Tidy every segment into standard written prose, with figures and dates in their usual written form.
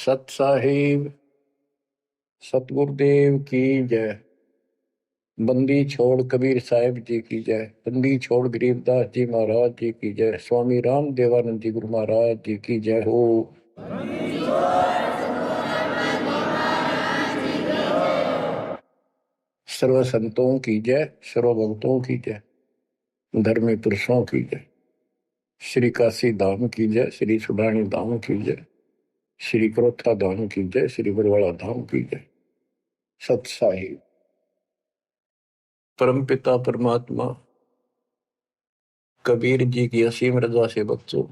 सत साहिब सतगुरुदेव की जय। बंदी छोड़ कबीर साहिब जी की जय। बंदी छोड़ गरीबदास जी महाराज जी की जय। स्वामी राम देवानंद जी गुरु महाराज जी की जय हो। सर्व संतों की जय, सर्व भक्तों की जय, धर्मी पुरुषों की जय। श्री काशी धाम की जय, श्री सुडानी धाम की जय, श्री क्रोथा धाम की जय, श्री बरवाड़ा धाम की जय। सत साहिब परमपिता परमात्मा कबीर जी की असीम रजा से बच्चों,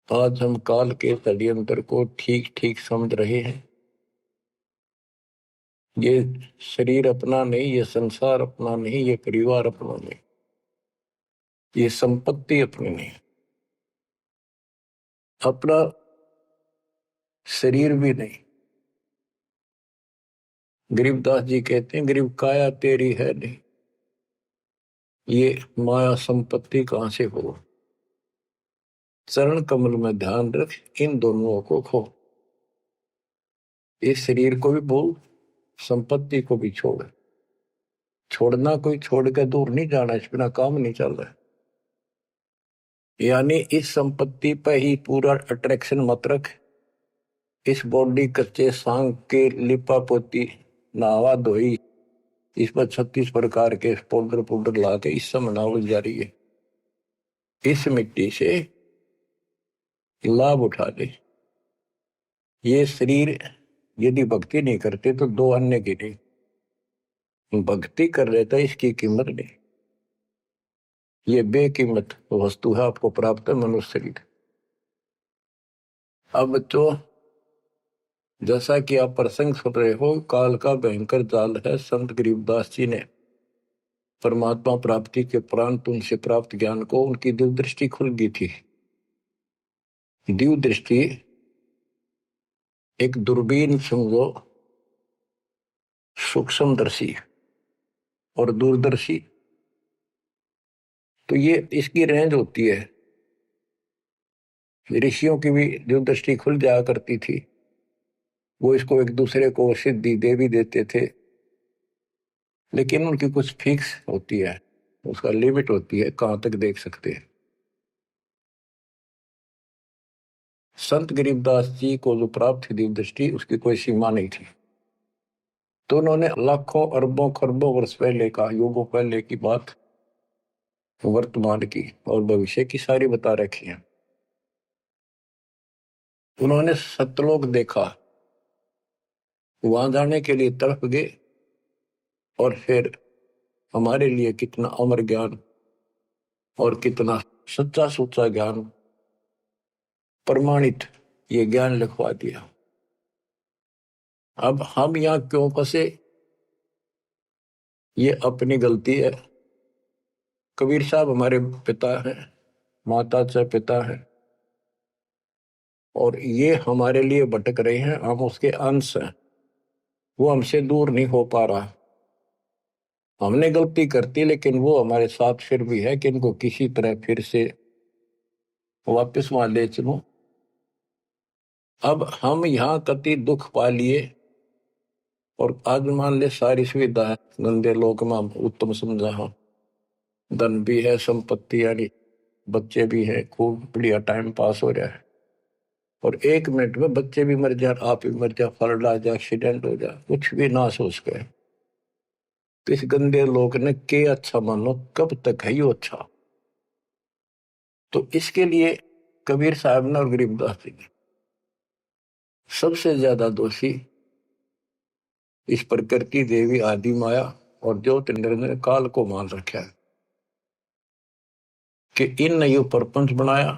आज हम काल के षड्यंत्र को ठीक ठीक समझ रहे हैं। ये शरीर अपना नहीं, ये संसार अपना नहीं, ये परिवार अपना नहीं, ये संपत्ति अपनी नहीं, अपना शरीर भी नहीं। गरीबदास जी कहते हैं गरीब काया तेरी है नहीं, ये माया संपत्ति कहां से हो। चरण कमल में ध्यान रख, इन दोनों को खो। इस शरीर को भी भूल, संपत्ति को भी छोड़। छोड़ना कोई छोड़ के दूर नहीं जाना, इस बिना काम नहीं चल रहा। यानी इस संपत्ति पर ही पूरा अट्रैक्शन मत रख। इस बॉडी कच्चे सांग के लिपा पोती नहावा धोई, इस पर 36 प्रकार के पाउडर पाउडर ला के इस समय नावल जा रही है। इस मिट्टी से लाभ उठा ले। ये शरीर यदि भक्ति नहीं करते तो दो अन्य की नहीं, भक्ति कर रहे था इसकी कीमत नहीं। ये बेकीमत वस्तु है, आपको प्राप्त है मनुष्य शरीर। अब बच्चों, जैसा कि आप प्रसंग सुन रहे हो, काल का भयंकर जाल है। संत गरीबदास जी ने परमात्मा प्राप्ति के उपरांत उनसे प्राप्त ज्ञान को उनकी दिव्य दृष्टि खुल गई थी। दिव्य दृष्टि एक दूरबीन समझो, सूक्ष्मदर्शी और दूरदर्शी, तो ये इसकी रेंज होती है। ऋषियों की भी दिव्य दृष्टि खुल जाया करती थी, वो इसको एक दूसरे को सिद्धि दे भी देते थे, लेकिन उनकी कुछ फिक्स होती है, उसका लिमिट होती है कहां तक देख सकते हैं। संत गरीबदास जी को जो प्राप्त थी दिव्य दृष्टि, उसकी कोई सीमा नहीं थी। तो उन्होंने लाखों अरबों खरबों वर्ष पहले का, युगों पहले की बात वर्तमान की और भविष्य की सारी बता रखी है। उन्होंने सतलोक देखा, वहां जाने के लिए तड़प गए, और फिर हमारे लिए कितना अमर ज्ञान और कितना सच्चा सुच्चा ज्ञान प्रमाणित ये ज्ञान लिखवा दिया। अब हम यहां क्यों फंसे, ये अपनी गलती है। कबीर साहब हमारे पिता हैं, माता से पिता हैं, और ये हमारे लिए भटक रहे हैं, हम उसके अंश हैं। वो हमसे दूर नहीं हो पा रहा। हमने गलती करती, लेकिन वो हमारे साथ फिर भी है कि इनको किसी तरह फिर से वापस वहां ले चलो। अब हम यहाँ कति दुख पा लिए, और आज मान ले सारी सुविधा है, गंदे लोक में उत्तम समझा, हाँ धन भी है, संपत्ति यानी बच्चे भी है, खूब बढ़िया टाइम पास हो रहा है, और 1 मिनट में बच्चे भी मर जाए, आप भी मर जाए, फ्लड आ जाए, एक्सीडेंट हो जाए, कुछ भी ना सोच गए। तो इस गंदे लोग ने के अच्छा मानो, कब तक है यो अच्छा। तो इसके लिए कबीर साहब ने और गरीबदास जी ने सबसे ज्यादा दोषी इस प्रकृति देवी आदि माया और ज्योतिर्मय ने काल को मान रखा है कि इन ने यो प्रपंच बनाया,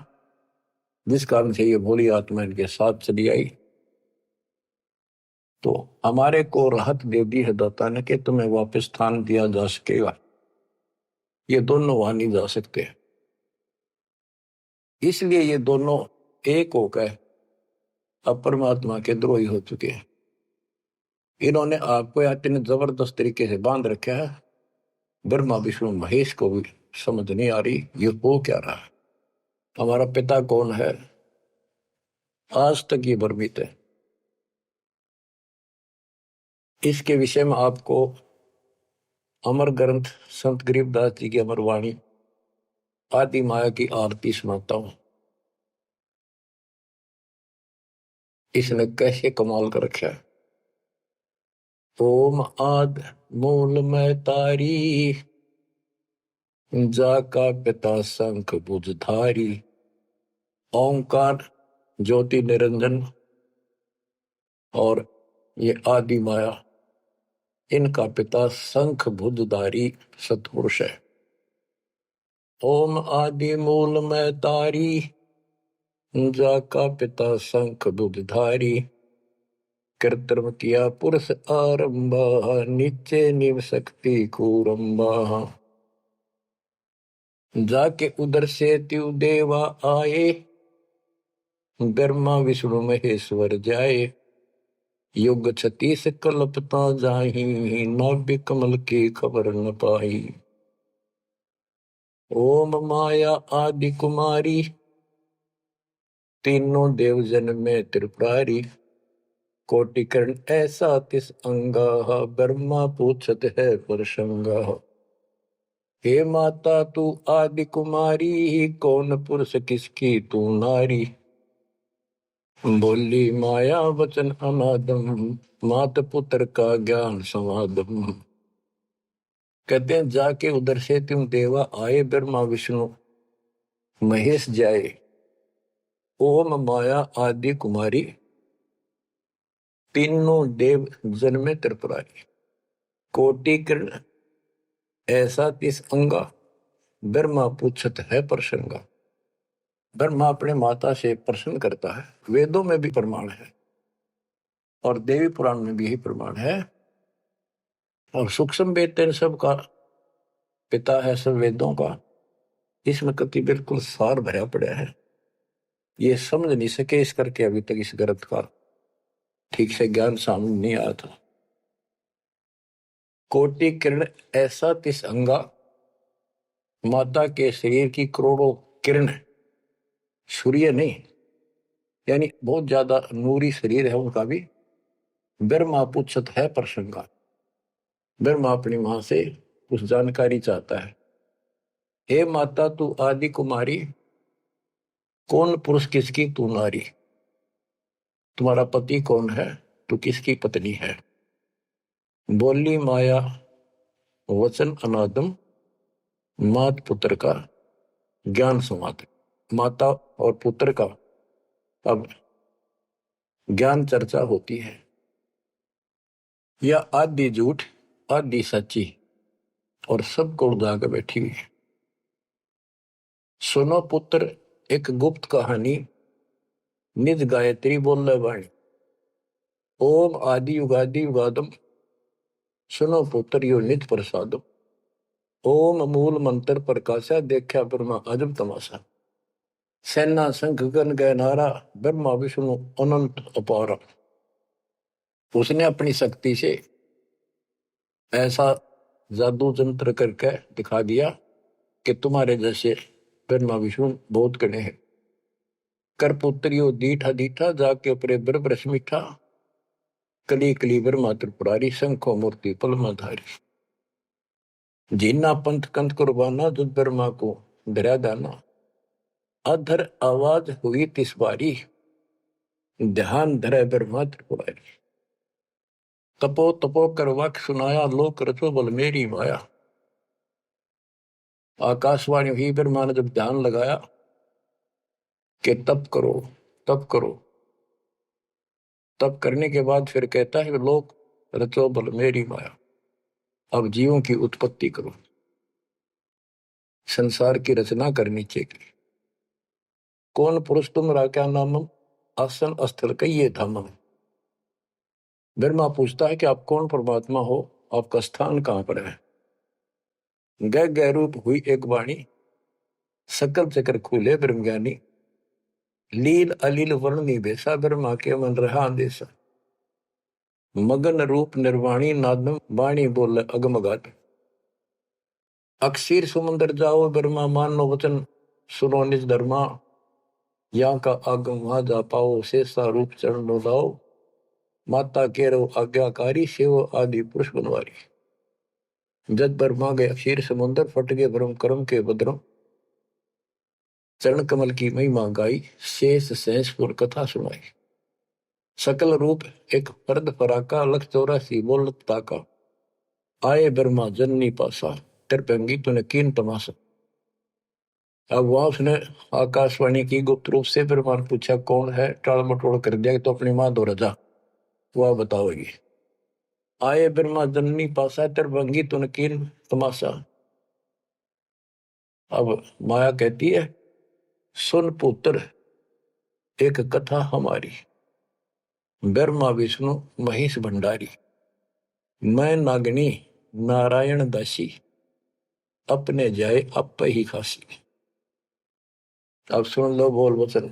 जिस कारण से ये भोली आत्मा इनके साथ चली आई। तो हमारे को राहत दे दी है दाता ने कि तुम्हें वापस स्थान दिया जा सकेगा। ये दोनों वहां नहीं जा सकते, इसलिए ये दोनों एक होकर अब परमात्मा के द्रोही हो चुके हैं। इन्होंने आपको इतने जबरदस्त तरीके से बांध रखा है, ब्रह्मा विष्णु महेश को भी समझ नहीं आ रही ये हो क्या रहा है। हमारा पिता कौन है, आज तक ये भ्रमित है। इसके विषय में आपको अमर ग्रंथ संत गरीबदास जी की अमर वाणी आदि माया की आरती सुनाता हूं। इसने कैसे कमाल कर रखा है। ओम आद मूल में तारी, जाका पिता शंख भुजधारी। ओंकार ज्योति निरंजन और ये आदि माया, इनका पिता शंख भुजधारी सत्पुरुष है। ओम आदि मूल में तारी, जाका पिता शंख भुजधारी। कृत्रिम किया पुरुष आरंभा, नीचे निव शक्ति कूरंबा। जाके उधर से त्यु देवा आए, ब्रह्मा विष्णु महेश्वर जाए। युग 36 कल्पता जाही, नाभि कमल की खबर न पाई। ओम माया आदि कुमारी, तीनों देव जन में त्रिपुरारी। कोटिकर्ण ऐसा तिस अंगा, ब्रह्मा पूछत है परसंगा। हे माता तू आदि कुमारी, कौन पुरुष किसकी तू नारी। बोली माया वचन अनादम, मात पुत्र का ज्ञान समादम। कहते हैं जाके उधर से तुम देवा आए, ब्रह्मा विष्णु महेश जाए। ओम माया आदि कुमारी, तीनों देव जन्मे त्रिपुरारी। कोटि किरण ऐसा तिस अंगा, ब्रह्मा पूछत है प्रसंगा। ब्रह्मा अपने माता से प्रश्न करता है। वेदों में भी प्रमाण है और देवी पुराण में भी यही प्रमाण है। और सूक्ष्म वेद इन सब का पिता है, सब वेदों का। इसमें कति बिल्कुल सार भरा पड़ा है। ये समझ नहीं सके इस करके अभी तक इस ग्रंथ का ठीक से ज्ञान सामने नहीं आया था। कोटि किरण ऐसा तिस अंगा, माता के शरीर की करोड़ों किरण, सूर्य नहीं, यानी बहुत ज्यादा नूरी शरीर है उनका भी। ब्रह्मा पूछत है प्रसंगा। ब्रह्मा अपनी मां से कुछ जानकारी चाहता है। हे माता तू आदि कुमारी, कौन पुरुष किसकी तू नारी। तुम्हारा पति कौन है, तू किसकी पत्नी है। बोली माया वचन अनादम, मात पुत्र का ज्ञान समाद। माता और पुत्र का अब ज्ञान चर्चा होती है। यह आदि झूठ आदि सच्ची और सबको उड़ा कर बैठी हुई है। सुनो पुत्र एक गुप्त कहानी, निज गायत्री बोल वाणी। ओम आदि युगादि युगादम, सुनो पुत्र यो निज प्रसादम। ओम मूल मंत्र प्रकाशा, देखा ब्रह्मा अजब तमाशा। सेना संख गण गए नारा, ब्रह्मा विष्णु अनंत अपारा। उसने अपनी शक्ति से ऐसा जादू जंत्र करके दिखा दिया कि तुम्हारे जैसे ब्रह्मा विष्णु बहुत कड़े हैं। कर पुत्रियो दीठा दीठा, जाके अपने ब्रह्म मीठा। कली कली ब्रह्मा त्रिपुरारी, शंखो मूर्ति पलमाधारी। जीना पंथ कंथ कुर्बाना, जुद ब्रह्मा को डरा दाना। अधर आवाज हुई तिस बारी, ध्यान धरे ब्रह्मा त्रिपुरारी। तपो तपो कर वाक्य सुनाया, लोक रचो बल मेरी माया। आकाशवाणी हुई, ब्रह्मा ने जब ध्यान लगाया कि तप करो तप करो। तप करने के बाद फिर कहता है लोक रचो बल मेरी माया। अब जीवों की उत्पत्ति करो, संसार की रचना करनी चाहिए। कौन पुरुष तुमरा क्या नामम, आसन स्थल कहिए धामम। ब्रह्मा पूछता है कि आप कौन परमात्मा हो, आपका स्थान कहां पर है। गह गह रूप हुई एक वाणी, सकल चक्र खुले ब्रह्म ज्ञानी। लील अलील वर्णनी बेसा, ब्रह्मा के मन रहा अंदेशा। मगन रूप निर्वाणी नादम, वाणी बोल अगमगात। अक्षीर समुद्र जाओ ब्रह्मा, मानो वचन सुनो निज धर्मा। यहाँ का आगम वहां जा पाओ, शेषा रूप चरण डोलाओ, माता केरो आज्ञाकारी, शिव आदि पुरुष बनवारी। जद पर मां गया क्षीर समुद्र, फट गए भ्रम कर्म के बद्रम, चरण कमल की महिमा गाई, शेष सहसपुर कथा सुनाई। सकल रूप एक फर्द फराका, लख 84 बोलत ताका, आए ब्रह्मा जननी पासा, त्रिभंगी तूने कीन तमाशा। अब वहां उसने आकाशवाणी की गुप्त रूप से, ब्रह्मा पूछा कौन है, टाल मटोल कर दिया तो अपनी मां दो रजा, वह बताओगी। आए ब्रह्मा जननी पासा, त्रिभंगी तूने कीन तमाशा। अब माया कहती है सुन पुत्र एक कथा हमारी, ब्रह्मा विष्णु महेश भंडारी, मैं नागनी नारायण दासी, अपने जाए अप ही खासी। अब सुन लो बोल वचन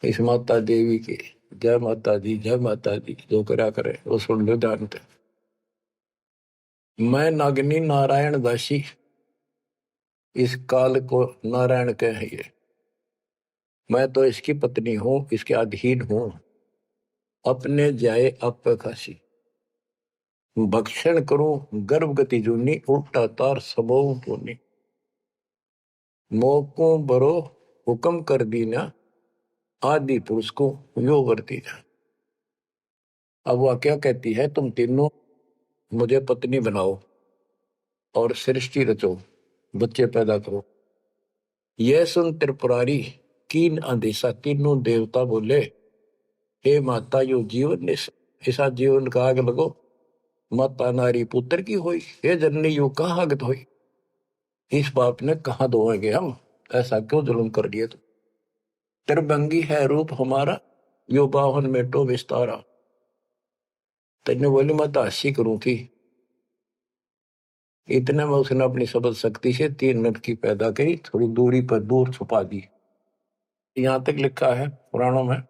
इस माता देवी के। जय माता दी, जय माता दी, जो करा करे वो सुन लो ध्यान से। मैं नागनी नारायण दासी, इस काल को नारायण कहिए, मैं तो इसकी पत्नी हूं, इसके अधीन हूं, अपने जाए अप खासी, भक्षण करूं गर्भगति जूनी, उल्टा तार सबो पूनी, मोको बरो हुक्म कर दीना, आदि पुरुष को यो वर्ती जा। अब वह क्या कहती है, तुम तीनों मुझे पत्नी बनाओ और सृष्टि रचो, बच्चे पैदा करो। यह सुन त्रिपुरारी कीन आदेशा, तीनों देवता बोले हे माता यो जीवन ऐसा जीवन का आग लगो, माता नारी पुत्र की होई, हे जननी यो कहाँ आगत होई, इस बाप ने कहा धोएंगे हम, ऐसा क्यों जुल्म कर दिए तुम। त्रिभंगी है रूप हमारा, यो बाहन में तो विस्तारा। तेने बोली मैं तो हंसी करूं थी, इतने में उसने अपनी सबल शक्ति से 3 लड़की पैदा करी, थोड़ी दूरी पर दूर छुपा दी। यहां तक लिखा है पुराणों में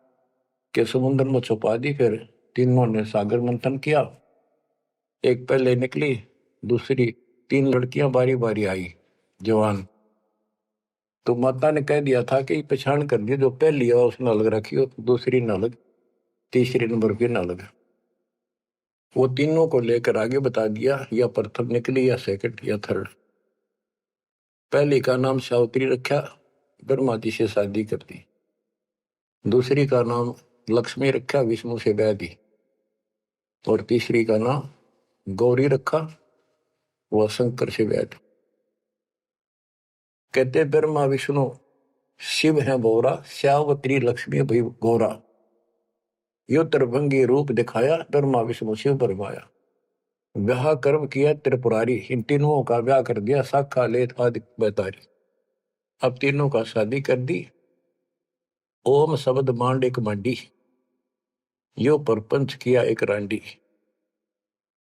कि समुद्र में छुपा दी, फिर तीनों ने सागर मंथन किया, एक पहले निकली, दूसरी 3 लड़कियां बारी बारी आई जवान, तो माता ने कह दिया था कि पहचान कर दिया, जो पहली है उसने अलग रखी हो, दूसरी न अलग, तीसरी नंबर की न अलग। वो तीनों को लेकर आगे बता दिया, या प्रथम निकली या सेकंड या थर्ड। पहली का नाम सावित्री रखा, ब्रह्मा जी से शादी कर दी। दूसरी का नाम लक्ष्मी रखा, विष्णु से ब्याह दी। और तीसरी का नाम गौरी रखा, वह शंकर से ब्याह दी। कहते ब्रह्मा विष्णु शिव है बोरा, श्यावत्री लक्ष्मी भई गौरा, यो त्रिभंगी रूप दिखाया, ब्रह्मा विष्णु शिव बरमाया। ब्याह कर्म किया त्रिपुरारी, इन तीनों का ब्याह कर दिया, साखा लेत आदि बैतारी। अब तीनों का शादी कर दी। ओम शब्द मांड एक मांडी, यो परपंच किया एक रांडी।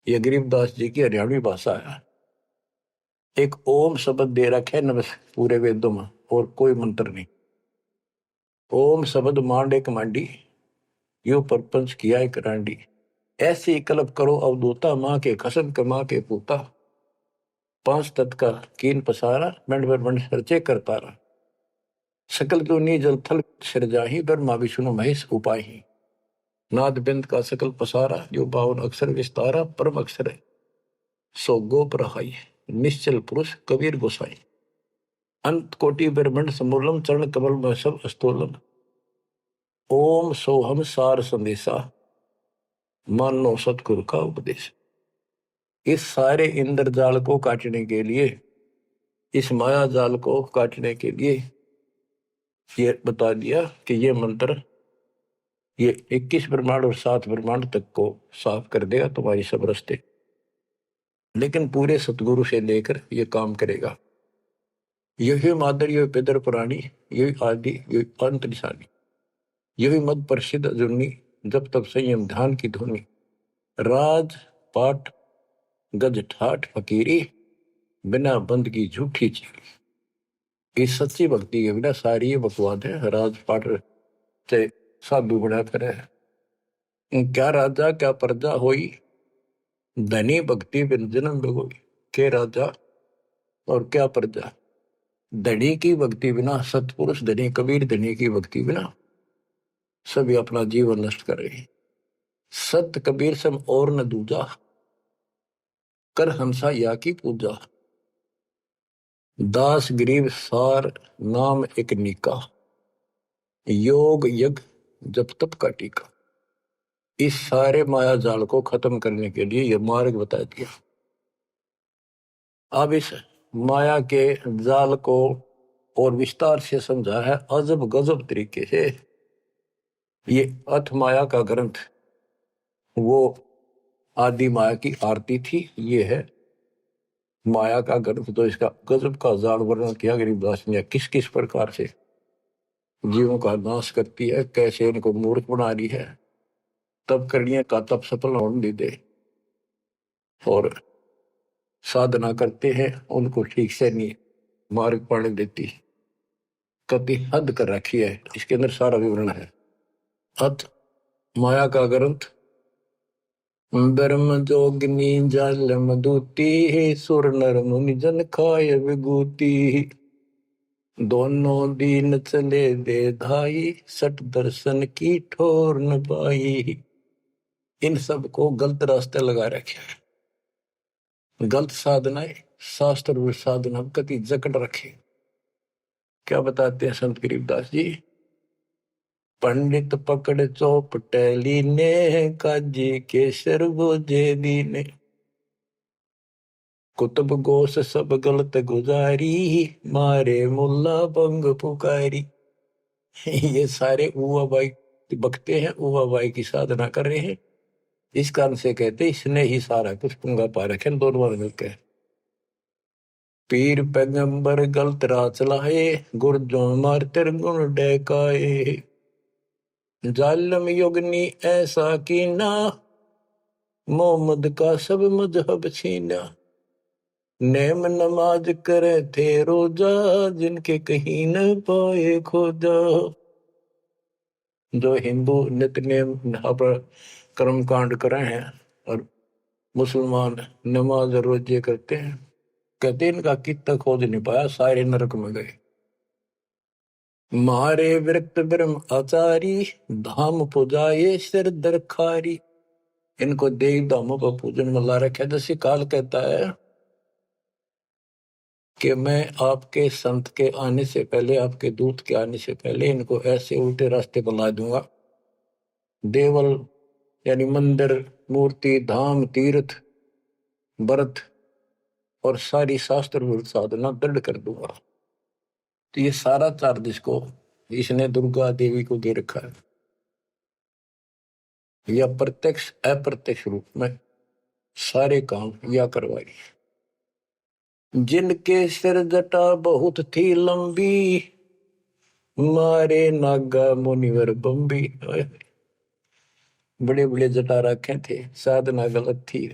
ये गरीबदास जी की हरियाणवी भाषा है। एक ओम शब्द दे रखे नमस् पूरे वेदों में, और कोई मंत्र नहीं। ओम शब्द मांड एक मांडी, यो परपंच किया एक रांडी। ऐसी कल्प करो अवधूता, माँ के खसम कमा के पूता, 5 तत् का कीन पसारा, मंड पर मंड सरचे कर तारा। सकल दुनी जल थल सिरजाही, ब्रह्मा विष्णु महेश उपाही। नाद बिंद का सकल पसारा, जो 52 अक्षर विस्तारा, परम अक्षर है सो गोप रहाई, निश्चल पुरुष कबीर गोसाई। अंत कोटि ब्रह्मंड समूलम, चरण कमल में सब अस्तोलम। ओम सोहम सार संदेशा, मानो सतगुरु का उपदेश। इस सारे इंद्रजाल को काटने के लिए, इस माया जाल को काटने के लिए ये बता दिया कि ये मंत्र ये 21 ब्रह्मांड और 7 ब्रह्मांड तक को साफ कर देगा तुम्हारी सब रास्ते, लेकिन पूरे सतगुरु से लेकर ये काम करेगा। यही मादर, यही पितर पुराणी, यही आदि, यही अंत निशानी, यही मद प्रसिद्ध जुन्नी, जब तब संयम ध्यान की धुनी। राज पाठ गज ठाठ फकीरी, बिना बंद की झूठी चीरी। इस सच्ची भक्ति के बिना सारी ये बकवाद है। राज पाठ से साधु बना करे, क्या राजा क्या प्रजा होई, धनी भक्ति बिन जन्म बिगोई। के राजा और क्या प्रजा, धनी की भक्ति बिना, सतपुरुष धनी कबीर धनी की भक्ति बिना सभी अपना जीवन नष्ट कर रहे हैं। सत कबीर सम और न दूजा, कर हंसा या की पूजा। दास गरीब सार नाम एक निका, योग यज्ञ जप तप का टीका। इस सारे माया जाल को खत्म करने के लिए यह मार्ग बता दिया। अब इस माया के जाल को और विस्तार से समझा है अजब गजब तरीके से। ये अथ माया का ग्रंथ वो आदि माया की आरती थी, ये है माया का ग्रंथ। तो इसका गजब का जाल वर्णन किया गरीबदास ने, किस किस प्रकार से जीवों का नाश करती है, कैसे इनको मूर्ख बना रही है, तब करनिया का तब सफल होने दे, और साधना करते हैं उनको ठीक से नहीं मार्ग पाने देती, कति हद कर रखी है। इसके अंदर सारा विवरण है। अथ माया का ग्रंथ ब्रह्म जोगिनी जल मधुती, सुर नर मुनि जन खाय विभूति। दोनों दीन चले दे धाई, सट दर्शन की ठोर न पाई। इन सब को गलत रास्ते लगा रखे हैं, गलत साधनाएं, शास्त्र साधना कति जकड़ रखे। क्या बताते हैं संत गरीबदास जी? पंडित पकड़ चौपटेली ने, काजी के सरबोजे दीने। कुतुब गोस सब गलत गुजारी, मारे मुल्ला बंग पुकारी। ये सारे उवा बाई बकते हैं, उवा बाई की साधना कर रहे हैं। इस कारण से कहते इसने ही सारा कुछ पुंगा पा रखे दोनों मिलकर। पीर पैगंबर गलत राह चलाए, गुरजों मार तेर गुण डैकाए। जालम युगनी ऐसा कीना, मोहम्मद का सब मजहब छीना। नेम नमाज करे थे रोजा, जिनके कहीं न पाए खोजा। जो हिंदू नित्य नेम कर्म कांड करे हैं और मुसलमान नमाज रोजे करते हैं, कहते इनका कितना खोज नहीं पाया, सारे नरक में गए। मारे विरक्त ब्रह्म आचारी, धाम पुजाए सिर दरखारी। इनको देव धामों पर पूजन में ला रखा। जैसे काल कहता है कि मैं आपके संत के आने से पहले, आपके दूत के आने से पहले इनको ऐसे उल्टे रास्ते पर ला दूंगा। देवल यानी मंदिर, मूर्ति, धाम, तीर्थ, व्रत और सारी शास्त्र विरुद्ध साधना दृढ़ कर दूंगा। तो ये सारा चार्ज इसको इसने दुर्गा देवी को दे रखा है, या प्रत्यक्ष अप्रत्यक्ष रूप में सारे काम या करवाई। जिनके सिर जटा बहुत थी लंबी, मारे नागा मुनिवर बम्बी। बड़े बड़े जटा रखे थे, साधना गलत थी,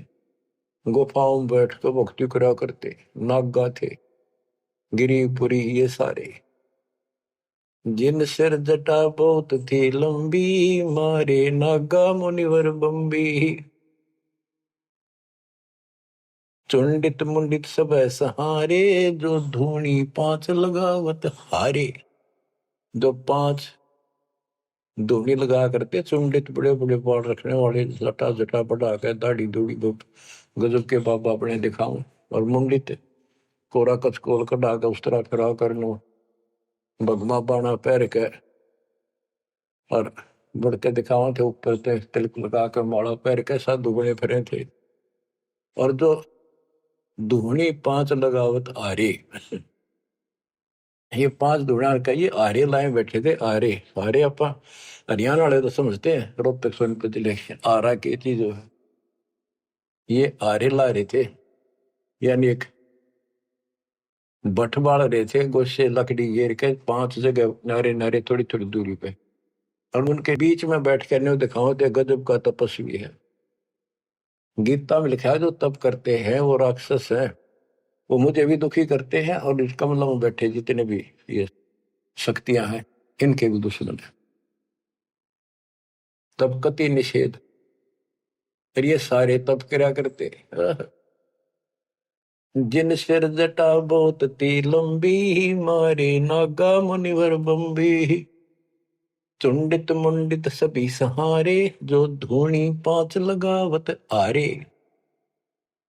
गुफाओं में बैठ कर भक्ति करा करते, नागा थे, गिरिपुरी ये सारे। जिन सिर जटा बहुत थी लंबी, मारे नागा मुनिवर बम्बी। चुंडित मुंडित सब सहारे, जो धूनी पांच लगावत हारे। जो पांच धूनी लगा करते, चुंडित बड़े बड़े बाल रखने वाले, जटा जटा बढ़ा के दाढ़ी दूढ़ी गजब के बाबा अपने दिखाऊं, और मुंडित कोरा कचकोल कटा के उस तरह खड़ा कर लो, भगमा बाणा पैर के और बढ़ के दिखावा थे, ऊपर से तिलक लगा कर माला पैर के साधु बने फिरे थे। और जो धूनी पांच लगावत आरे, ये पांच धूणा का ये आरे लाए बैठे थे। आरे आरे अपा हरियाणा वाले तो समझते हैं, रोहतक सोनीपत जिले आरा की चीज है, ये आरे ला रहे थे। यानी एक भट्ट बाल रहे थे, गोशे लकड़ी घेर के पांच जगह नारे नारे थोड़ी थोड़ी दूरी पे, और उनके बीच में बैठ कर दिखाओ थे गजब का तपस्वी है। गीता में लिखा है जो तप करते हैं वो राक्षस है, वो मुझे भी दुखी करते हैं, और इस कमलों में बैठे जितने भी ये शक्तियां हैं इनके भी दुश्मन है। तब कति निषेध, और ये सारे तप करा करते। जिन सिर जटा बहुत ती लंबी, मारे नागा मुनिवर बंबी। चुंडित मुंडित सभी सहारे, जो धूणी पांच लगावत आरे।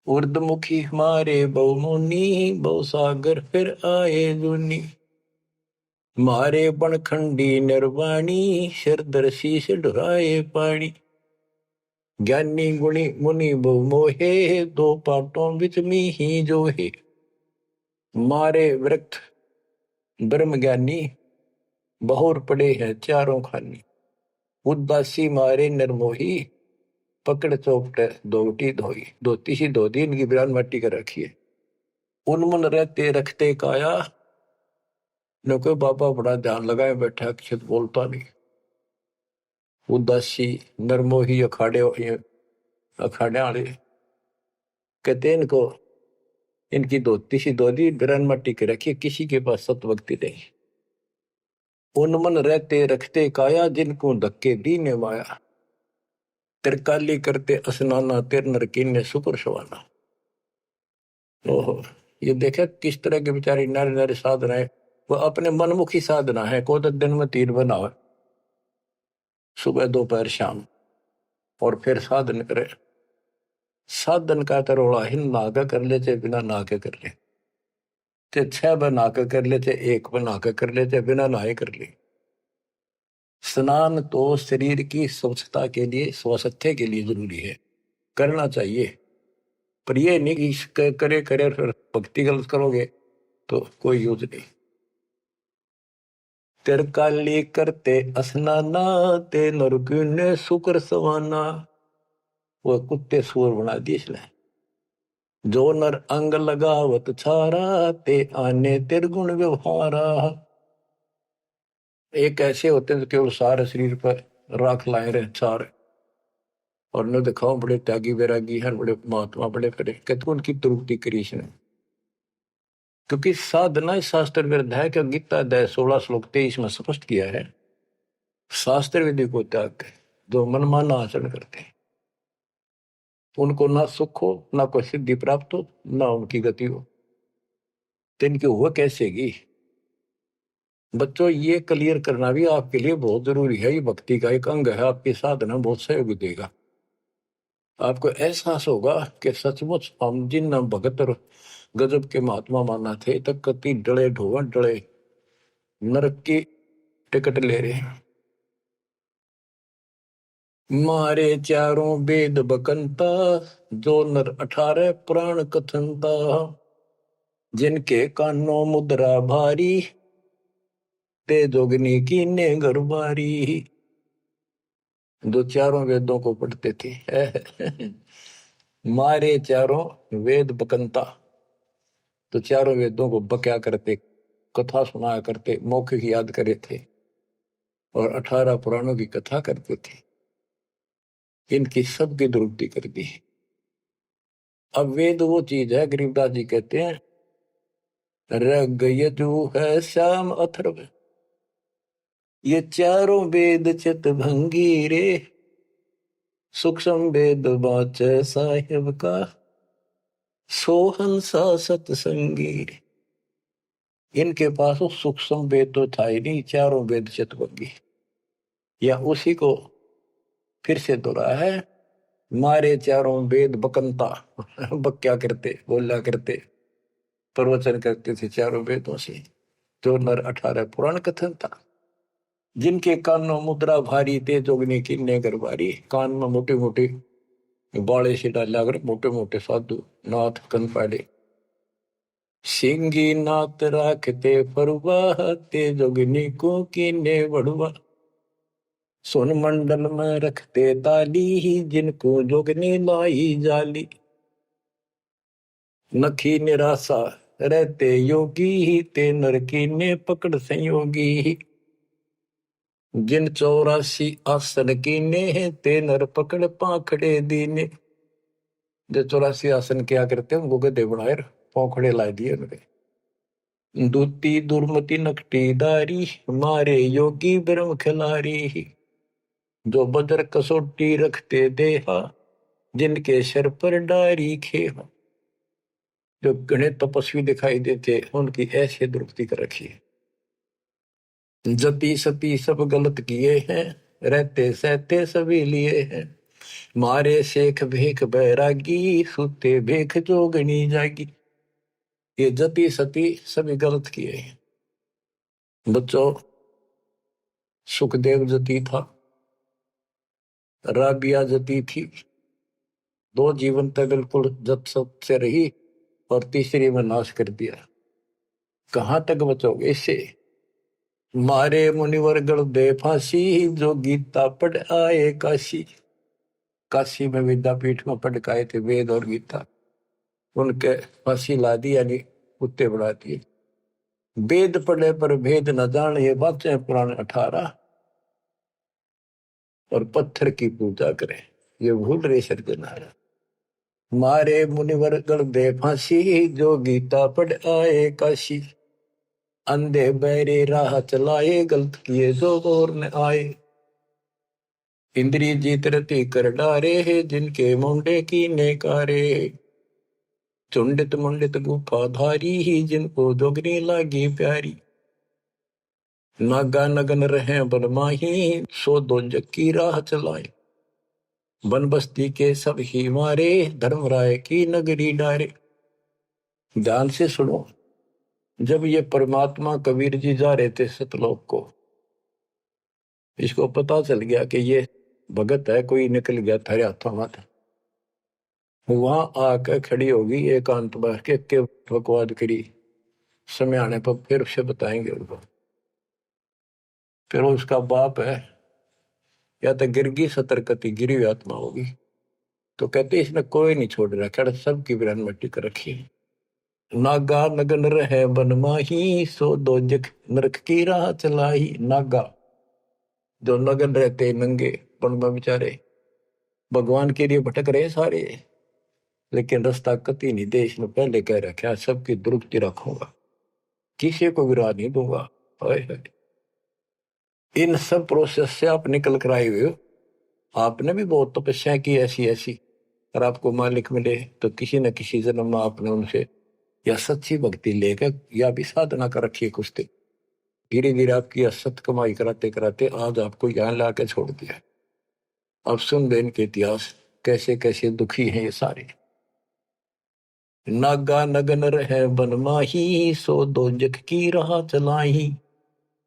उर्दमुखी हमारे बहुमुनि, बहु सागर फिर आए जुनी। मारे बनखंडी निर्वाणी, सिरदर शीश ढुराए पानी। ज्ञानी गुणी मुनि बहु मोहे, दो पाटों बिच ही जो है। मारे वृक्ष ब्रह्म ज्ञानी, बहुर पड़े हैं चारों खानी। उदासी मारे निर्मोही, पकड़ चौपटे दोटी धोई। धोती सी धो दी, इनकी बिरान मट्टी कर रखी है। उनमुन रहते रखते काया, न कोई बाबा बड़ा ध्यान लगाए बैठा, कुछ बोलता नहीं। उदासी नरमोही अखाड़े अखाड़े वाले कहते हैं इनको, इनकी धोती सी धोती बिरान मट्टी के रखी, किसी के पास सतभक्ति नहीं। उनमन रहते रखते काया, जिनको धक्के दीने माया। तिरकाली करते स्नाना, तिर नर कीने सुपर सवाना। ओहो, ये देखे किस तरह के बेचारी नारी नारी साधना है। वो अपने मनमुखी साधना है। को तो दिन में 3 बनावे, सुबह दोपहर शाम, और फिर साधन करे। साधन का तरोड़ा हिन नागा कर ले, चाहे बिना नाके कर ले, चाहे 6 बना के कर ले, चाहे 1 बना के कर ले, चाहे बिना नहाए कर ले। स्नान तो शरीर की स्वच्छता के लिए, स्वास्थ्य के लिए जरूरी है, करना चाहिए। पर ये नहीं कि करे करे फिर भक्ति गलत करोगे तो कोई यूज नहीं। तिरकाली करते स्नाना, ते नरकुने शुक्र सवाना। वो कुत्ते सुअर बना दिए इसने। जो नर अंग लगावत छारा, ते आने तिरगुण व्यवहारा। एक ऐसे होते हैं जो केवल सारे शरीर पर राख लाए रहे छार, और न दिखाओ बड़े त्यागी वैरागी हैं, बड़े महात्मा बड़े करे, कहते उनकी तुरुक्ति करी इसने। क्योंकि साधना शास्त्र विरुद्ध है। कि गीता अध्याय 16 श्लोक 23 में स्पष्ट किया है, शास्त्र विधि को त्याग के जो मनमाना आचरण करते हैं, उनको ना सुख हो, ना कोई सिद्धि प्राप्त हो, ना उनकी गति हो। तो इनकी हुआ कैसेगी? बच्चों, ये क्लियर करना भी आपके लिए बहुत जरूरी है। ये भक्ति का एक अंग है, आपकी साधना बहुत सहयोग देगा। आपको एहसास होगा कि सचमुच हम जिन भगत और गजब के महात्मा माना थे, तक कति डले ढोवन डले नरक की टिकट ले रहे हैं। मारे चारों वेद बकंता, जो नर 18 पुराण कथनता। जिनके कानों मुद्रा भारी, ते जोगनी कीने गरबारी। जो चारों वेदों को पढ़ते थे। मारे चारों वेद बकंता, तो चारों वेदों को बक्या करते, कथा सुनाया करते, मौखिक याद करे थे, और 18 पुराणों की कथा करते थे। इनकी सबकी दुरुक्ति कर दी। अब वेद वो चीज है, गरीबदास जी कहते हैं, रग यजु है श्याम अथर्व, ये चारों वेद चित भंगी रे। सूक्ष्म वेद बाच साहिब का, सोहंसा सतसंगी रे। इनके पास वो सूक्ष्म वेद तो था ही नहीं, चारों वेद चित भंगी। या उसी को फिर से दोहराया है, मारे चारों वेद बकंता। बक्या करते, बोला करते, प्रवचन करते थे चारों वेदों से, जो नर 18 पुराण कथन था। जिनके कानों मुद्रा भारी, ते जोगनी कीने गरबारी। कान में मोटे मोटे बाले से डाला कर मोटे मोटे साधु नाथ कन पाड़े। सिंगी नाथ राखते फरुआ, ते जोगनी को कीने बड़ुआ। सोन मंडल में रखते ताली, जिनको जोगनी लाई जाली। नखी निराशा रहते योगी, ते नरकी ने पकड़ संयोगी। जिन 84 आसन कीने, ते नर पकड़ पाखड़े दीने। जो 84 आसन क्या करते हैं, उनको गधे बनाए पौखड़े ला दिए उनके। दूती दुर्मति नकटी दारी, मारे योगी ब्रह्म खिलारी। जो बदर कसोटी रखते देहा, जिनके सर पर डारी खेहा। जो घने तपस्वी दिखाई देते उनकी ऐसी दुरुक्ति कर रखी है। जति सती सब गलत किए हैं, रहते सहते सभी लिए हैं, मारे शेख भेख बैरागी, सुते भेख जोगनी जागी। ये जति सती सभी गलत किए हैं। बच्चों, सुखदेव जति था, राबिया जति थी, दो जीवन तक बिल्कुल जत सत से रही और तीसरी में नाश कर दिया। कहां तक बचोगे इससे? मारे मुनिवर गण दे फांसी, जो गीता पढ़ आए काशी। काशी में विद्यापीठ में पढ़ के आए थे वेद और गीता, उनके फांसी ला दी, यानी कुत्ते बढ़ा दिए। वेद पढ़े पर भेद न जान, ये बातें पुराण 18, और पत्थर की पूजा करें, ये भूल रहे सज्जनारा। मारे मुनिवर गण दे फांसी, जो गीता पढ़ आए काशी। अंधे बहरे राह चलाए, गलत किए जो और न आए। इंद्री जीत रति कर डारे, जिनके मुंडे की नेकारे। चुंडित मुंडित गुफा धारी, जिनको जोगनी लागी प्यारी। नागा नगन रहे बनमाही, सो दो की राह चलाए। वन बस्ती के सब ही मारे, धर्मराय की नगरी डारे। ध्यान से सुनो, जब ये परमात्मा कबीर जी जा रहे थे सतलोक को, इसको पता चल गया कि ये भगत है, कोई निकल गया थारे हाथों हाथ। वहां आकर खड़ी होगी एकांत बैठ के बकवाद करी, समय आने पर फिर उसे बताएंगे उनको। फिर उसका बाप है, या तो गिरगी सतर्कती गिरी हुई आत्मा होगी, तो कहते इसने कोई नहीं छोड़ रखा, सबकी बिरान मट्टी कर रखी। नागा नगन रहे बनमाही, सो दो जख नरक की राह चलाई। नागा जो नगन रहते नंगे वन में बेचारे, भगवान के लिए भटक रहे सारे, लेकिन रास्ता कति नहीं दे। इसने पहले कह रखा, सबकी दुरुक्ति रखूंगा, किसी को विराह नहीं दूंगा। इन सब प्रोसेस से आप निकल कर आए हुए हो। आपने भी बहुत तपस्या की ऐसी ऐसी, और आपको मालिक मिले तो किसी न किसी जन्म में आपने उनसे या सच्ची भक्ति लेकर या भी साधना कर रखी है कुछ दिन। धीरे धीरे आपकी असत कमाई कराते कराते आज आपको यहाँ ला के छोड़ दिया। अब सुन दे इनके इतिहास, कैसे कैसे दुखी हैं ये सारे। नागा नगन रहे बनमाही, सो दो जग की राह चलाई।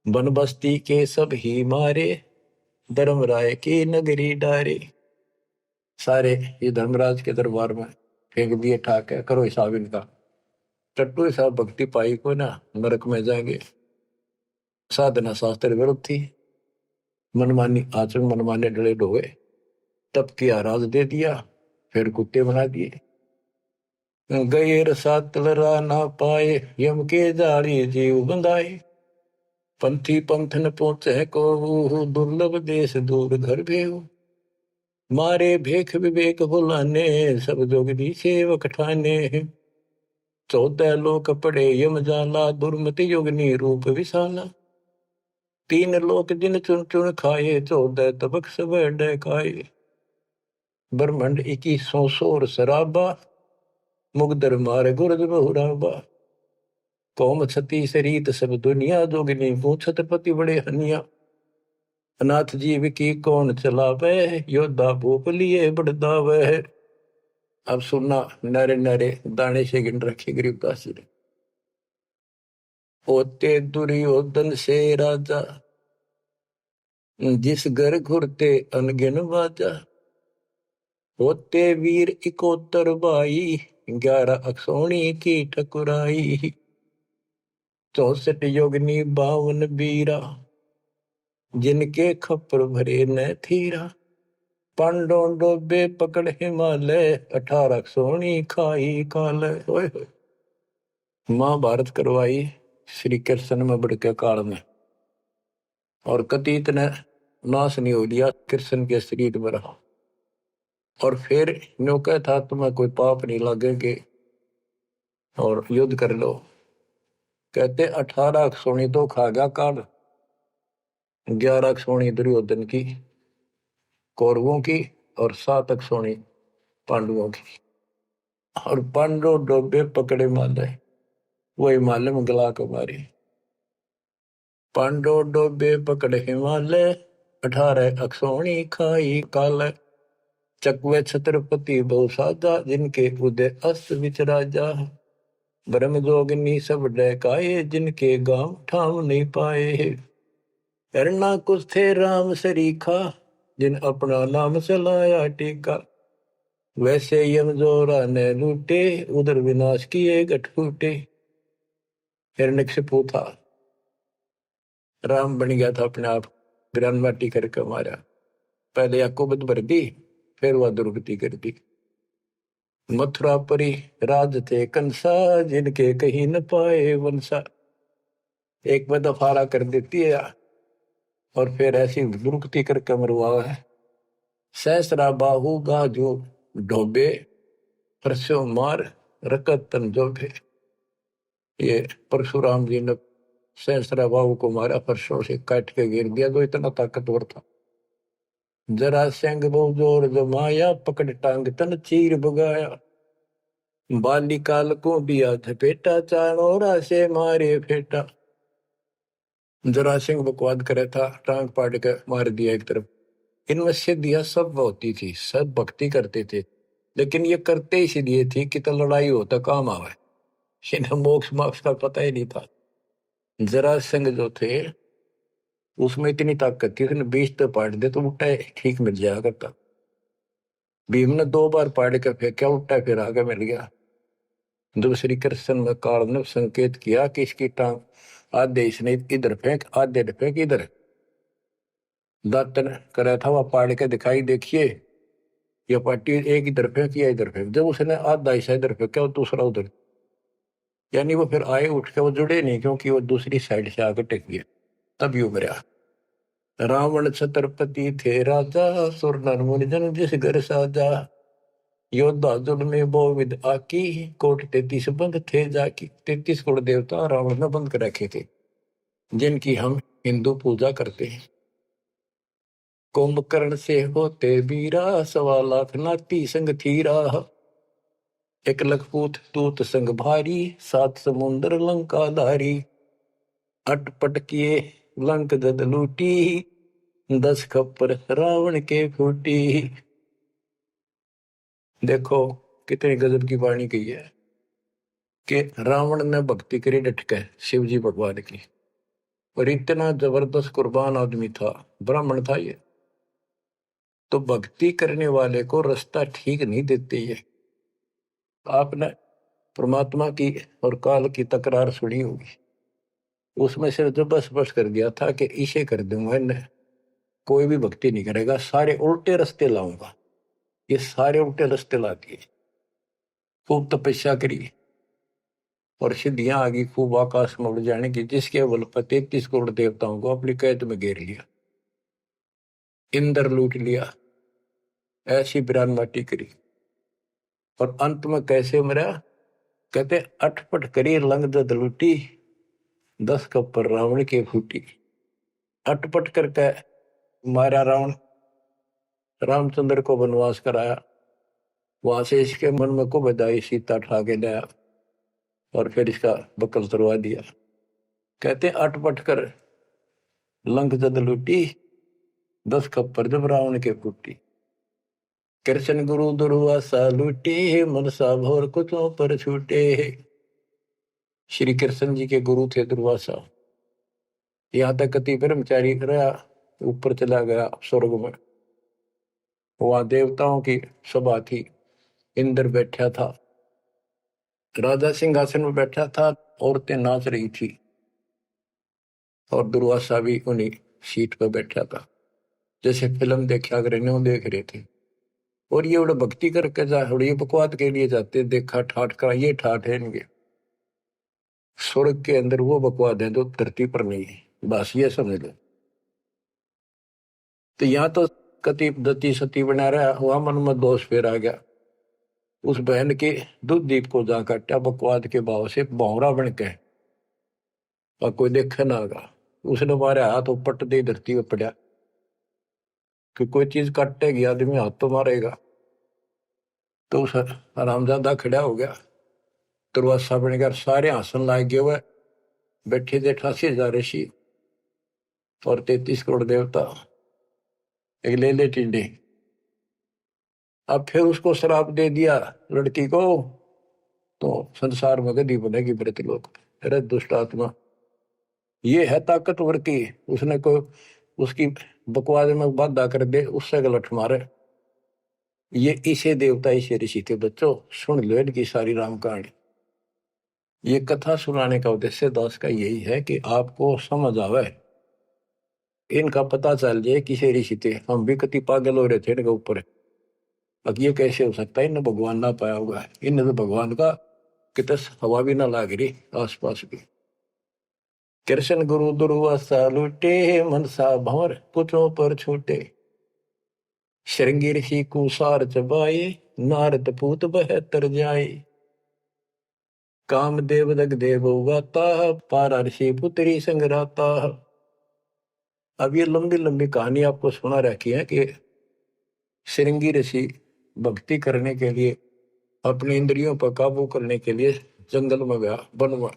बन बस्ती के सब ही मारे, धर्मराय की नगरी डारे। सारे ये धर्मराज के दरबार में फेंक दिए ठाक है, करो हिसाब इनका। टट्टू हिसाब भक्ति पाई को ना नरक में जाएंगे। साधना शास्त्र विरुद्ध थी, मनमानी आचरण, मनमाने डले ढोए, तब किया राज दे दिया, फिर कुत्ते बना दिए। गैर सातलरा ना पाए, यम के जाड़ी जीव बंधाए। पंथी पंथ न पहुंचे को, दुर्लभ देश दूर घर भेव। मारे भेख विवेक बुलाने, सब जोगदी सेवक ठाने। 14 लोक पड़े यम जाला, दुर्मति योगनी रूप विशाला। 3 लोक जिन चुन चुन खाए, 14 तबक सब खाए। ब्रह्मंड 21 सोर शराबा, मुगदर मारे गुरद बहुराबा। कौम छती शरीत सब दुनिया, जोगिनी पूछत पति बड़े हनिया। अनाथ जीव की कौन चलावे, योद्धा भूप लिए बड़दावे। अब सुनना, नारे नारे दाने से गिन रखे गरीबदास जी ने। होते दुर्योधन से राजा, जिस घर घुरते अनगिन बाजा। होते वीर 71 भाई, 11 अक्षौणी की ठकुराई। 64 योगनी 52 बीरा, जिनके खप्पर भरे न थीरा। पांडों डोबे पकड़ हिमालय, 18 सोनी खाई काल। महाभारत करवाई श्री कृष्ण में बड़के काल में, और कति इतने नाश नहीं हो लिया, कृष्ण के शरीर में रहा। और फिर न्यो कहता तुम्हें कोई पाप नहीं लगेंगे और युद्ध कर लो। कहते 18 सोनी तो खा गया काल, 11 सोनी दुर्योधन की कौरवों की, और 7 सोनी पांडवों की। और पांडो डोबे पकड़े माले, वही माले में गला को मारी। पांडो डोबे पकड़े हिमालय, 18 अक्षोणी खाई काल। चकवे छत्रपति बहु साजा, जिनके उदय अस्त विच राजा। ब्रह्म जोगिनी सब डहकाए, जिनके गांव ठाम नहीं पाए। करना कुछ थे राम सरीखा, जिन अपना नाम चलाया टीका। वैसे यम जोरा ने लूटे, उधर विनाश किए गठ फूटे। हिरण्यकशिपु था, राम बन गया था अपने आप, ग्रान माटी करके मारा। पहले याकूबत भर दी, फिर वह दुर्गति कर दी। मथुरापुरी राज थे कंसा, जिनके कहीं न पाए वंशा। एक में दफारा कर देती है और फिर ऐसी दुर्गति करके मरवा है। सहस्रा बाहु गाजो ढोबे, परसों मार रकत तन जोबे। ये परशुराम जी ने सहस्रा बाहु को मारा, परसों से काट के गिर दिया, तो इतना ताकतवर था। जरा सिंह बहु जोर जमाया, पकड़ टांग तन चीर भगाया। बालिकाल को दिया झपेटा, चाणोरा से मारे फेटा। जरा सिंह बकवाद करे था, टांग पाड़ के मार दिया एक तरफ। इनमें सिद्धियां सब होती थी, सब भक्ति करते थे, लेकिन ये करते इसलिए थी कि तो लड़ाई हो तो काम आवे। इन्हें मोक्ष मोक्ष का पता ही नहीं था। जरा सिंह जो थे उसमें इतनी ताकत थी, उसने 20 तो पाड़ दे तो उल्टा ठीक मिल जाया करता। भीम ने 2 बार पाड़ के फेंका, उल्टा फिर आगे मिल गया। जब श्री कृष्ण में काल ने संकेत किया कि इसकी टांग आधे इसने इधर फेंक, आधे फेंक इधर, दातन करा था वह पाड़ के दिखाई, देखिए ये पार्टी एक इधर फेंक या इधर फेंक। जब उसने आधा हिस्सा इधर फेंका और दूसरा उधर, यानी वो फिर आए उठ के, वो जुड़े नहीं, क्योंकि वो दूसरी साइड से आकर टेक गया, तभी उभरा। रावण छत्रपति थे राजा, सुर नर मुनि जन जिस घर साजा। योद्धा जुड़ में बहुविध आकी, कोट 33 बंद थे जाकी। 33 कोट देवता रावण ने बंद कर रखे थे, जिनकी हम हिंदू पूजा करते हैं। कुंभकर्ण से होते बीरा, 1.25 लाख नाती संग थीरा। 1 लाख पूत तूत संग भारी, 7 समुंदर लंका धारी। अटपट किए लंक जद लूटी, 10 खप्पर रावण के फूटी। देखो कितनी गजब की वाणी कही है कि रावण ने भक्ति करी डट के शिव जी भगवान की, और इतना जबरदस्त कुर्बान आदमी था, ब्राह्मण था ये। तो भक्ति करने वाले को रास्ता ठीक नहीं देते ये। आपने परमात्मा की और काल की तकरार सुनी होगी, उसमें से जो बस बस कर दिया था कि इसे कर दूंगा, इन्हें कोई भी भक्ति नहीं करेगा, सारे उल्टे रास्ते लाऊंगा। ये सारे उल्टे रास्ते ला दिए। खूब तपस्या करी और सिद्धियां आ गई, खूब आकाश में उड़ जाने की, जिसके बल पर 33 करोड़ देवताओं को अपनी कैद में घेर लिया, इंद्र लूट लिया, ऐसी बिरान माटी करी। और अंत में कैसे मरा? कहते अटपट करी लंग दद लूटी, 10 कप्पर रावण के फूटी। अटपट करके मारा रावण, रामचंद्र को वनवास कराया, वहां से इसके मन में को बधाई, सीता ठा के लाया और फिर इसका बकल तुरवा दिया। कहते अटपट कर लंक जद लूटी, 10 खप्पर जब रावण के फूटी। कृष्ण गुरु दुर्वासा लूटे, मनसा भोर कुचों पर छूटे। श्री कृष्ण जी के गुरु थे दुर्वासा। यहाँ तक कति ब्रह्मचारी रहा, ऊपर चला गया स्वर्ग में। वहां देवताओं की सभा थी, इंद्र बैठा था, राजा सिंहासन में बैठा था, औरतें नाच रही थी और दुर्वासा भी उन्हीं सीट पर बैठा था, जैसे फिल्म देखा करे न्यू देख रहे थे। और ये बड़ा भक्ति करके जा, ये बकवाद के लिए जाते, देखा ठाठ का, ये ठाठ है इनके। स्वर्ग के अंदर वो बकवाद है जो धरती पर नहीं है, बस ये समझ लो। तो यहाँ तो कति दती सती बना रहा, वहां मन में दोष फिर आ गया। उस बहन के दूध दीप को जा काटा बकवाद के भाव से, भौरा बन के, और कोई देखे ना आगा। उसने मारे हाथ पट दे धरती पर पड़ा, कि कोई चीज काटेगी आदमी हाथ तो मारेगा। तो उस हरामजादा खड़ा हो गया, दुर्वासा बन गया, सारे आसन लाग गए हुए, बैठे थे 88,000 ऋषि और 33 करोड़ देवता, एक ले ले टिंडे। अब फिर उसको श्राप दे दिया लड़की को, तो संसार में गदी बनेगी मृतलोक। अरे दुष्ट आत्मा, ये है ताकतवर की, उसने को उसकी बकवास में बाधा कर दे, उससे गलत मारे। ये इसे देवता इसे ऋषि थे बच्चों, सुन लो इनकी सारी राम कहानी। ये कथा सुनाने का उद्देश्य दास का यही है कि आपको समझ आवे, इनका पता चल जाए किसे ऋषि थे। हम भी कति पागल हो रहे थे इनके ऊपर, अब ये कैसे हो सकता है, इन्हें भगवान ना पाया होगा, इन्हें तो भगवान का कितने हवा भी ना लाग रही आसपास भी। कृष्ण गुरु दुर्वासा लूटे, मनसा भंवर पुछों पर छूटे, श्रृंगी ऋषि कुसार चबाए, नारद पूत बहतर जाए, कामदेव दग देव गाता, पारा ऋषि पुत्री संगराता। अब ये लंबी लंबी कहानी आपको सुना रखी है कि श्रृंगी ऋषि भक्ति करने के लिए, अपनी इंद्रियों पर काबू करने के लिए जंगल में गया, वन में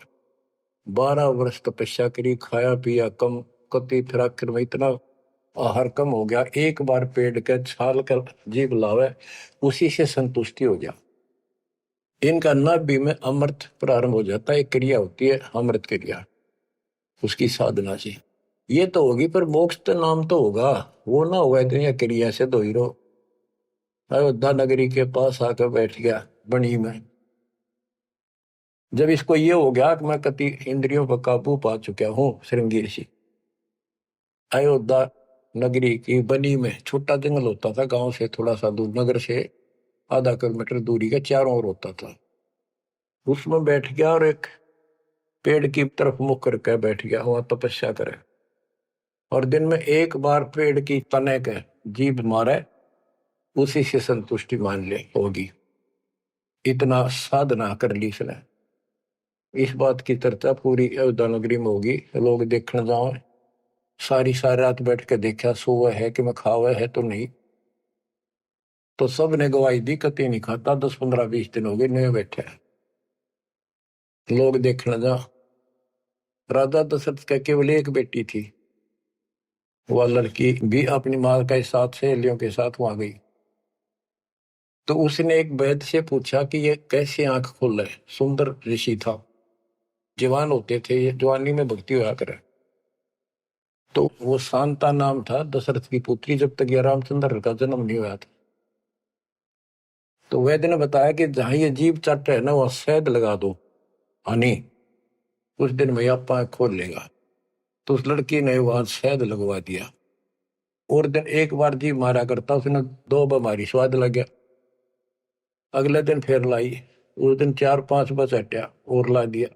12 वर्ष तपस्या करी, खाया पिया कम, कति फिर आखिर में इतना आहार कम हो गया, एक बार पेड़ के छाल कर जीभ लावे, उसी से संतुष्टि हो गया। इनका नाभि में अमृत प्रारंभ हो जाता है, एक क्रिया होती है अमृत क्रिया, उसकी साधना से ये तो होगी, पर मोक्ष तो नाम तो होगा, वो ना होगा इतनी क्रिया से दो हीरो। अयोध्या नगरी के पास आकर बैठ गया बनी में। जब इसको ये हो गया कि मैं कति इंद्रियों पर काबू पा चुका हूं, श्रृंगी ऋषि अयोध्या नगरी की बनी में, छोटा जंगल होता था गांव से थोड़ा सा दूर, नगर से आधा किलोमीटर दूरी का, चारों ओर होता था, उसमें बैठ गया और एक पेड़ की तरफ मुख करके बैठ गया, वहां तपस्या करे, और दिन में एक बार पेड़ की तने के जीभ मारे, उसी से संतुष्टि मान ले होगी। इतना साधना कर ली इसने। इस बात की चर्चा पूरी अयोध्या नगरी में होगी, लोग देखने जाओ, सारी रात बैठ के देखा, सोवा है कि मैं खावा है तो नहीं, तो सब ने गवाही दी कति नहीं खाता, 10 15 20 दिन हो गए नए बैठे, लोग देखने जा। राजा दशरथ का केवल एक बेटी थी, वह लड़की भी अपनी माँ के साथ सहेलियों के साथ वहां गई, तो उसने एक वैद्य से पूछा कि ये कैसे आंख खोल रहे, सुंदर ऋषि था, जवान होते थे, ये जवानी में भक्ति हुआ करे। तो वो शांता नाम था दशरथ की पुत्री, जब तक ये रामचंद्र का जन्म नहीं हुआ था। तो वैद्य ने बताया कि जहां ये जीभ चट है ना, वहां शहद लगा दो हनी, कुछ दिन में आप आंख खोल लेगा। तो उस लड़की ने वहां शहद लगवा दिया, और दिन एक बार जीभ मारा करता, उसने 2 बीमारी स्वाद लग गया। अगले दिन फिर लाई, उस दिन 4 5 बस हटा और ला दिया,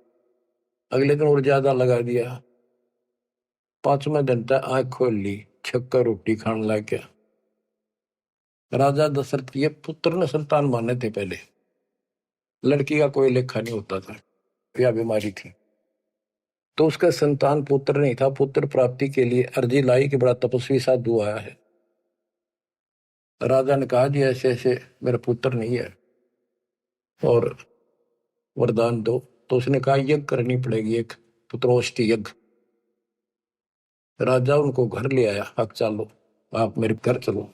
अगले दिन और ज्यादा लगा दिया, 5वें दिन तक आंख खोल ली, छक्कर रोटी खाने लग गया। राजा दशरथ के पुत्र ने संतान माने थे पहले, लड़की का कोई लेखा नहीं होता था, यह बीमारी थी, तो उसका संतान पुत्र नहीं था। पुत्र प्राप्ति के लिए अर्जी लाई कि बड़ा तपस्वी साधु आया है। राजा ने कहा जी ऐसे ऐसे मेरा पुत्र नहीं है और वरदान दो। तो उसने कहा यज्ञ करनी पड़ेगी, एक पुत्रोष्टि यज्ञ। राजा उनको घर ले आया, अब चलो आप मेरे घर चलो,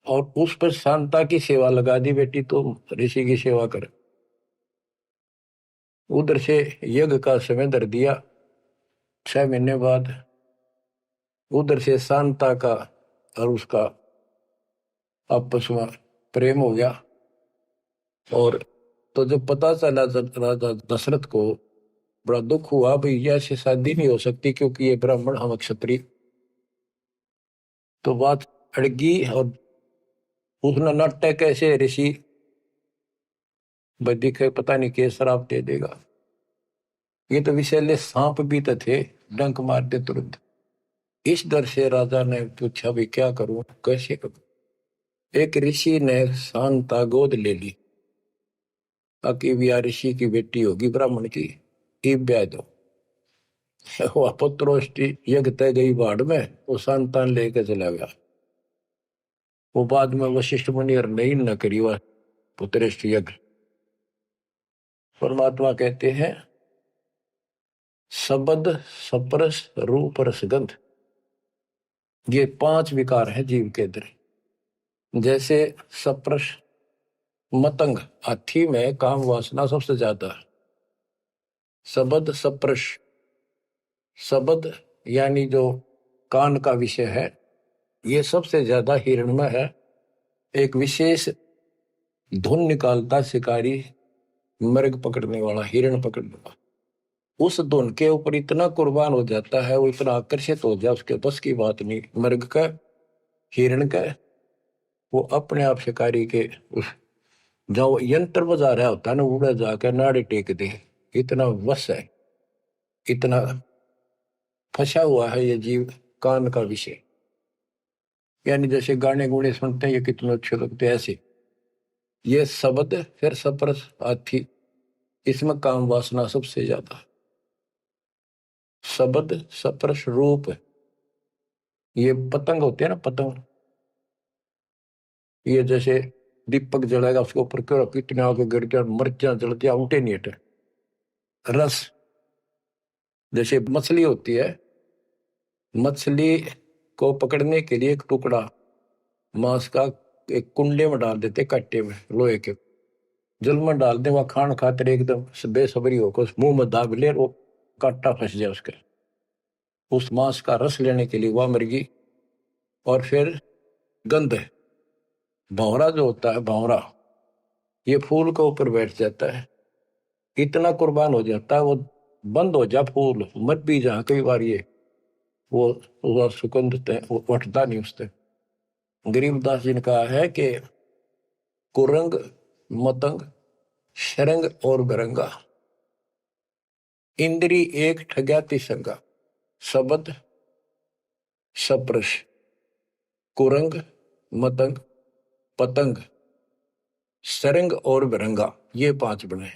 और उस पर शांता की सेवा लगा दी, बेटी तो ऋषि की सेवा कर। उधर से यज्ञ का समय धर दिया, 6 महीने बाद उधर से शांता का और उसका आपस में प्रेम हो गया। और तो जब पता चला राजा दशरथ को बड़ा दुख हुआ, भाई ऐसे शादी नहीं हो सकती क्योंकि ये ब्राह्मण हम क्षत्रिय। तो बात अड़गी और उसने नाटक कैसे ऋषि वैदिक पता नहीं के शराब दे देगा, ये तो विषैले सांप भी तो थे, डंक मार दे तुरंत। इस डर से राजा ने पूछा भी क्या करूं, कैसे करूं। एक ऋषि ने शांता गोद ले ली, ताकि ब्याह ऋषि की बेटी होगी ब्राह्मण की, ब्याह दो। वह पुत्रोष्टि यज्ञ तय गई बाढ़ में, वो संतान लेके चला गया। वो बाद में वशिष्ठ मुनि और नहीं न करी वह पुत्रेष्ठ यज्ञ। परमात्मा कहते हैं शब्द सप्रस रूप रसगंध, ये 5 विकार हैं जीव के अंदर। जैसे सप्रस मतंग, हाथी में काम वासना सबसे ज्यादा है। शब्द सप्रस, शब्द यानी जो कान का विषय है, ये सबसे ज्यादा हिरण में है। एक विशेष धुन निकालता शिकारी, मृग पकड़ने वाला, हिरण पकड़ने वाला, उस धुन के ऊपर इतना कुर्बान हो जाता है, वो इतना आकर्षित हो जाए, उसके बस की बात नहीं। मृग का, हिरण का, वो अपने आप शिकारी के उस जो यंत्र बजा रहा होता है ना, उड़ा जाकर नाड़े टेक दे, इतना वश है, इतना फंसा हुआ है ये जीव कान का विषय। यानी जैसे गाने गुणे सुनते हैं ये कितने अच्छे लगते हैं, ऐसे ये शब्द फिर सप्रस हाथी, इसमें काम वासना सबसे ज्यादा। शब्द सप्रस रूप, ये पतंग होते हैं ना, पतंग, ये जैसे दीपक जलाएगा उसके ऊपर क्यों कितने आगे गिर गया, मर्चा जलती उठे नहीं हटे। रस, जैसे मछली होती है, मछली को पकड़ने के लिए एक टुकड़ा मांस का एक कुंडे में डाल देते, कट्टे में लोहे के, जल में डाल दे, वह खान खातिर एकदम बेसब्री होकर उस मुंह में दाब ले, वो कांटा फंस जाए उसके, उस मांस का रस लेने के लिए वह मर्गी। और फिर गंध, भंवरा जो होता है, भंवरा, ये फूल के ऊपर बैठ जाता है, इतना कुर्बान हो जाता है, वो बंद हो जा फूल मत भी जा, कई बार ये वो सुगंध वो उठता नहीं उससे। गरीबदास जी ने कहा है कि कुरंग मतंग शरंग और बरंगा, इंद्री एक ठग्याति संगा। शब्द सप्रश कुरंग मतंग पतंग सरंग और बरंगा, ये 5 बने।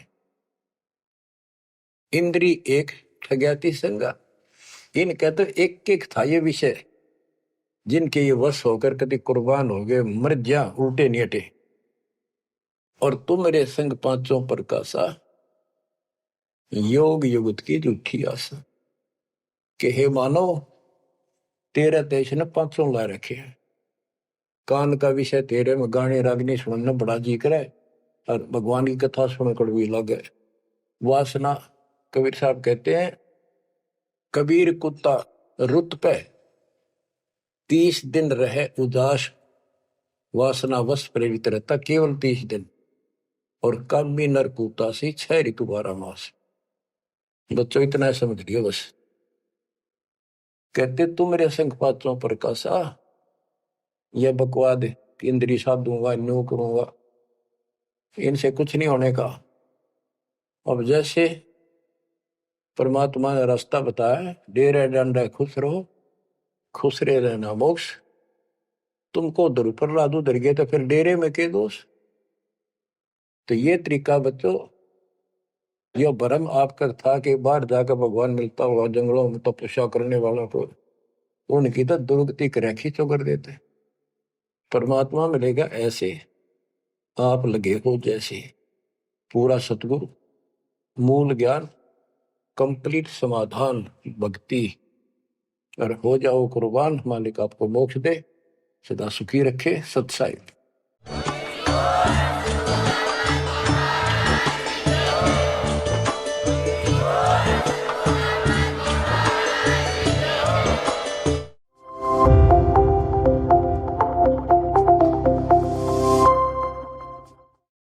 इंद्री एक ठग्याति संगा, इनका तो एक एक था ये विषय, जिनके ये वश होकर कभी कुर्बान हो गए, मर जा, उल्टे नहीं हटे। और तुम मेरे संग पांचों प्रकाशा, योग युगत की झूठी आशा। कि हे मानव, तेरे देश ने 500 ला रखे हैं, कान का विषय तेरे में गाने रागनी सुनना बड़ा जी करे, और भगवान की कथा सुन कड़वी लगे। वासना, कबीर साहब कहते हैं, कबीर कुत्ता रुत पे 30 दिन रहे उदास, वासना वश प्रेरित रहता केवल 30 दिन, और कामी नर कुत्ता से 6 ऋतु 12 मास। बच्चों इतना समझ लियो बस। कहते तुम मेरे संग पात्रों प्रकाशा, यह बकवाद इंद्री साधूंगा, न्यू करूंगा, इनसे कुछ नहीं होने का। अब जैसे परमात्मा ने रास्ता बताया, डेरे डंडा खुश रहो, खुश रहे रहना मोक्ष। तुमको उधर ऊपर ला दो, उधर गए तो फिर डेरे में के दोष। तो ये तरीका बच्चों, यह भ्रम आपका था कि बाहर जाकर भगवान मिलता होगा, जंगलों में तपस्या करने वालों को उनकी तो दुर्गति कर खींचो कर देते। परमात्मा मिलेगा ऐसे, आप लगे हो जैसे, पूरा सतगुरु, मूल ज्ञान, कंप्लीट समाधान, भक्ति, और हो जाओ कुर्बान, मालिक आपको मोक्ष दे, सदा सुखी रखे। सत्साई।